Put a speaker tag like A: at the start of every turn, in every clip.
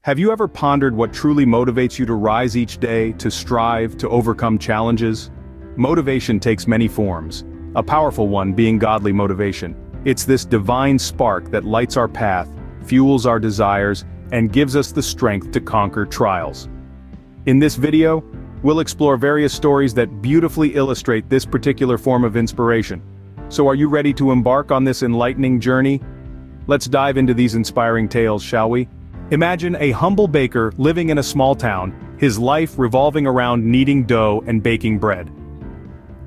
A: Have you ever pondered what truly motivates you to rise each day, to strive, to overcome challenges? Motivation takes many forms, a powerful one being godly motivation. It's this divine spark that lights our path, fuels our desires, and gives us the strength to conquer trials. In this video, we'll explore various stories that beautifully illustrate this particular form of inspiration. So are you ready to embark on this enlightening journey? Let's dive into these inspiring tales, shall we? Imagine a humble baker living in a small town, his life revolving around kneading dough and baking bread.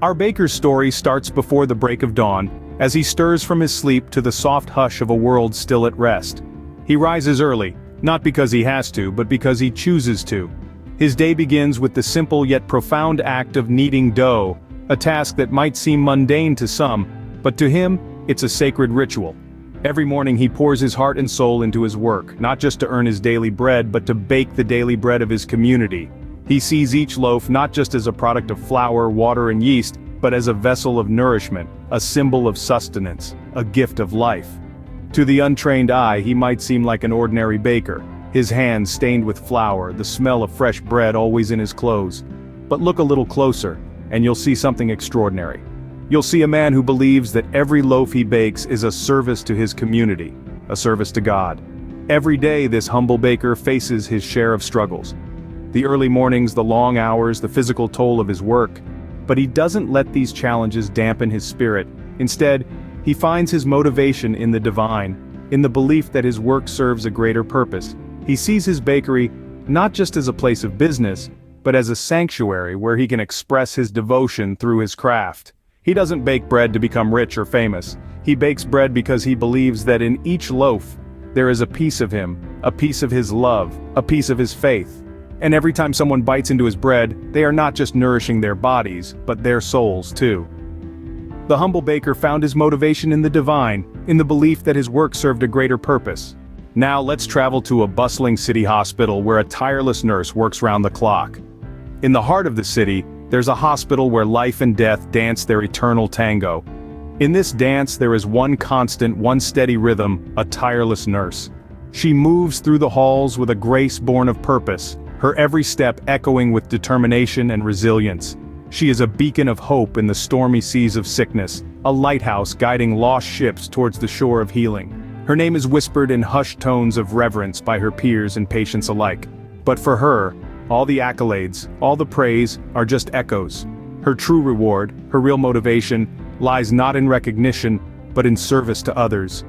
A: Our baker's story starts before the break of dawn, as he stirs from his sleep to the soft hush of a world still at rest. He rises early, not because he has to, but because he chooses to. His day begins with the simple yet profound act of kneading dough, a task that might seem mundane to some, but to him, it's a sacred ritual. Every morning he pours his heart and soul into his work, not just to earn his daily bread but to bake the daily bread of his community. He sees each loaf not just as a product of flour, water and yeast, but as a vessel of nourishment, a symbol of sustenance, a gift of life. To the untrained eye he might seem like an ordinary baker, his hands stained with flour, the smell of fresh bread always in his clothes. But look a little closer, and you'll see something extraordinary. You'll see a man who believes that every loaf he bakes is a service to his community, a service to God. Every day this humble baker faces his share of struggles. The early mornings, the long hours, the physical toll of his work. But he doesn't let these challenges dampen his spirit. Instead, he finds his motivation in the divine, in the belief that his work serves a greater purpose. He sees his bakery not just as a place of business, but as a sanctuary where he can express his devotion through his craft. He doesn't bake bread to become rich or famous. He bakes bread because he believes that in each loaf, there is a piece of him, a piece of his love, a piece of his faith. And every time someone bites into his bread, they are not just nourishing their bodies, but their souls too. The humble baker found his motivation in the divine, in the belief that his work served a greater purpose. Now let's travel to a bustling city hospital where a tireless nurse works round the clock. In the heart of the city, there's a hospital where life and death dance their eternal tango. In this dance there is one constant, one steady rhythm, a tireless nurse. She moves through the halls with a grace born of purpose, her every step echoing with determination and resilience. She is a beacon of hope in the stormy seas of sickness, a lighthouse guiding lost ships towards the shore of healing. Her name is whispered in hushed tones of reverence by her peers and patients alike. But for her, all the accolades, all the praise, are just echoes. Her true reward, her real motivation, lies not in recognition, but in service to others.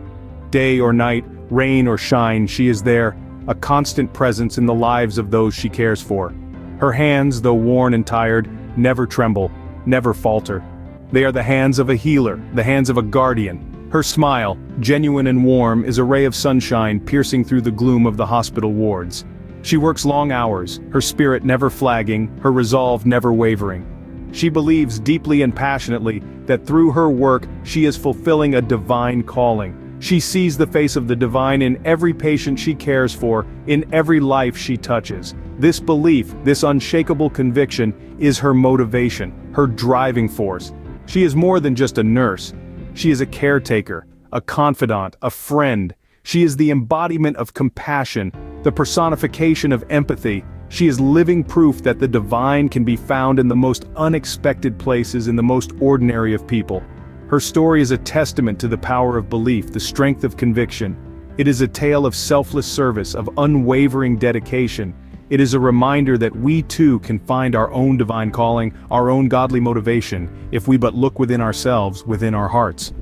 A: Day or night, rain or shine, she is there, a constant presence in the lives of those she cares for. Her hands, though worn and tired, never tremble, never falter. They are the hands of a healer, the hands of a guardian. Her smile, genuine and warm, is a ray of sunshine piercing through the gloom of the hospital wards. She works long hours, her spirit never flagging, her resolve never wavering. She believes deeply and passionately that through her work she is fulfilling a divine calling. She sees the face of the divine in every patient she cares for, in every life she touches. This belief, this unshakable conviction, is her motivation, her driving force. She is more than just a nurse. She is a caretaker, a confidant, a friend. She is the embodiment of compassion, the personification of empathy. She is living proof that the divine can be found in the most unexpected places, in the most ordinary of people. Her story is a testament to the power of belief, the strength of conviction. It is a tale of selfless service, of unwavering dedication. It is a reminder that we too can find our own divine calling, our own godly motivation, if we but look within ourselves, within our hearts.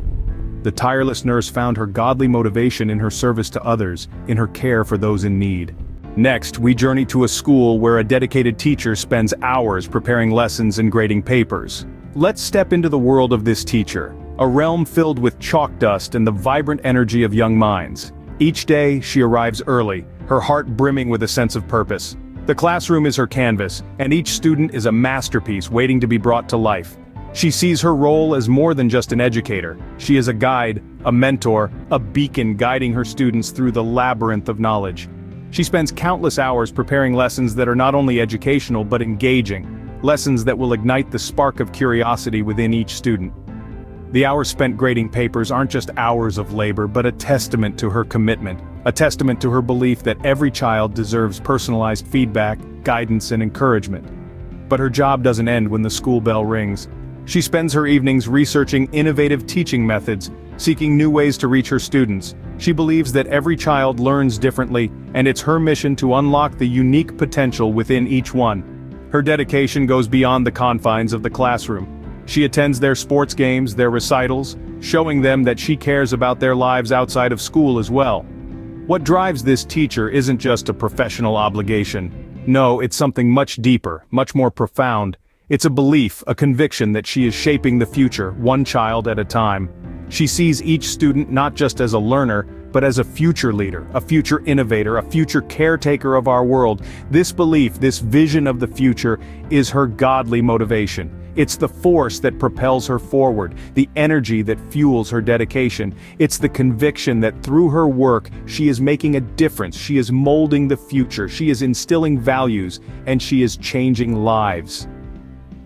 A: The tireless nurse found her godly motivation in her service to others, in her care for those in need. Next, we journey to a school where a dedicated teacher spends hours preparing lessons and grading papers. Let's step into the world of this teacher, a realm filled with chalk dust and the vibrant energy of young minds. Each day, she arrives early, her heart brimming with a sense of purpose. The classroom is her canvas, and each student is a masterpiece waiting to be brought to life. She sees her role as more than just an educator. She is a guide, a mentor, a beacon guiding her students through the labyrinth of knowledge. She spends countless hours preparing lessons that are not only educational but engaging, lessons that will ignite the spark of curiosity within each student. The hours spent grading papers aren't just hours of labor, but a testament to her commitment, a testament to her belief that every child deserves personalized feedback, guidance, and encouragement. But her job doesn't end when the school bell rings. She spends her evenings researching innovative teaching methods, seeking new ways to reach her students. She believes that every child learns differently, and it's her mission to unlock the unique potential within each one. Her dedication goes beyond the confines of the classroom. She attends their sports games, their recitals, showing them that she cares about their lives outside of school as well. What drives this teacher isn't just a professional obligation. No, it's something much deeper, much more profound. It's a belief, a conviction that she is shaping the future, one child at a time. She sees each student not just as a learner, but as a future leader, a future innovator, a future caretaker of our world. This belief, this vision of the future, is her godly motivation. It's the force that propels her forward, the energy that fuels her dedication. It's the conviction that through her work, she is making a difference, she is molding the future, she is instilling values, and she is changing lives.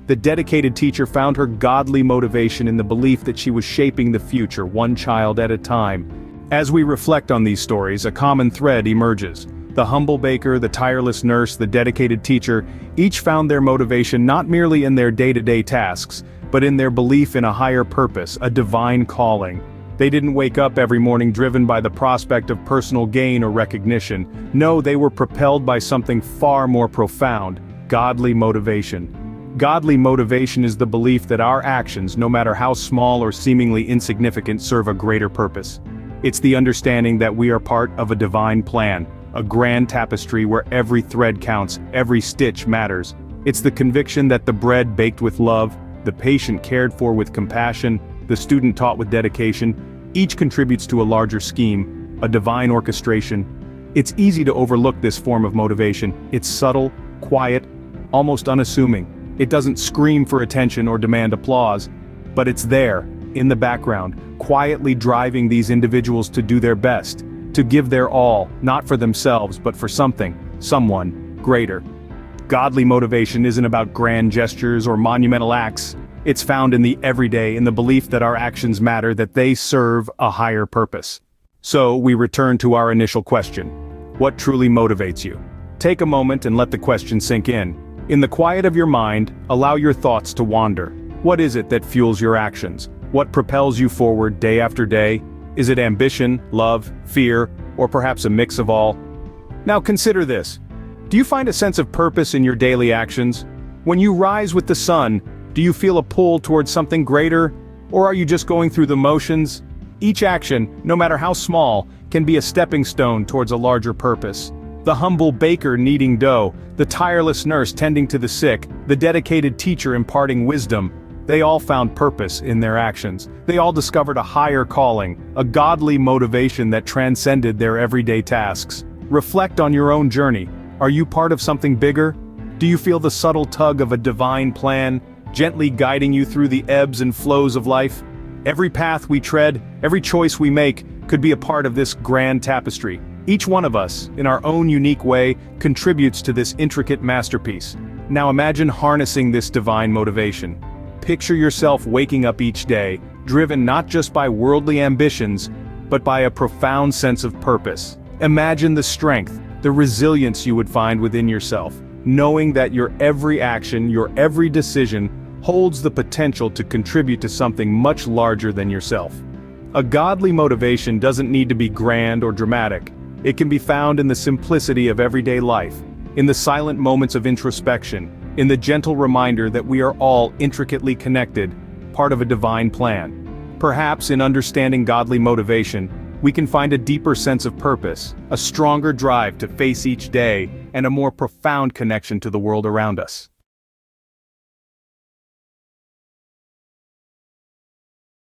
A: The dedicated teacher found her godly motivation in the belief that she was shaping the future, one child at a time. As we reflect on these stories, a common thread emerges. The humble baker, the tireless nurse, the dedicated teacher, each found their motivation not merely in their day-to-day tasks, but in their belief in a higher purpose, a divine calling. They didn't wake up every morning driven by the prospect of personal gain or recognition. No, they were propelled by something far more profound, godly motivation. Godly motivation is the belief that our actions, no matter how small or seemingly insignificant, serve a greater purpose. It's the understanding that we are part of a divine plan, a grand tapestry where every thread counts, every stitch matters. It's the conviction that the bread baked with love, the patient cared for with compassion, the student taught with dedication, each contributes to a larger scheme, a divine orchestration. It's easy to overlook this form of motivation. It's subtle, quiet, almost unassuming. It doesn't scream for attention or demand applause, but it's there, in the background, quietly driving these individuals to do their best, to give their all, not for themselves but for something, someone, greater. Godly motivation isn't about grand gestures or monumental acts. It's found in the everyday, in the belief that our actions matter, that they serve a higher purpose. So, we return to our initial question. What truly motivates you? Take a moment and let the question sink in. In the quiet of your mind, allow your thoughts to wander. What is it that fuels your actions? What propels you forward day after day? Is it ambition, love, fear, or perhaps a mix of all? Now consider this. Do you find a sense of purpose in your daily actions? When you rise with the sun, do you feel a pull towards something greater? Or are you just going through the motions? Each action, no matter how small, can be a stepping stone towards a larger purpose. The humble baker kneading dough, the tireless nurse tending to the sick, the dedicated teacher imparting wisdom, they all found purpose in their actions. They all discovered a higher calling, a godly motivation that transcended their everyday tasks. Reflect on your own journey. Are you part of something bigger? Do you feel the subtle tug of a divine plan, gently guiding you through the ebbs and flows of life? Every path we tread, every choice we make, could be a part of this grand tapestry. Each one of us, in our own unique way, contributes to this intricate masterpiece. Now imagine harnessing this divine motivation. Picture yourself waking up each day, driven not just by worldly ambitions, but by a profound sense of purpose. Imagine the strength, the resilience you would find within yourself, knowing that your every action, your every decision, holds the potential to contribute to something much larger than yourself. A godly motivation doesn't need to be grand or dramatic. It can be found in the simplicity of everyday life, in the silent moments of introspection, in the gentle reminder that we are all intricately connected, part of a divine plan. Perhaps in understanding godly motivation, we can find a deeper sense of purpose, a stronger drive to face each day, and a more profound connection to the world around us.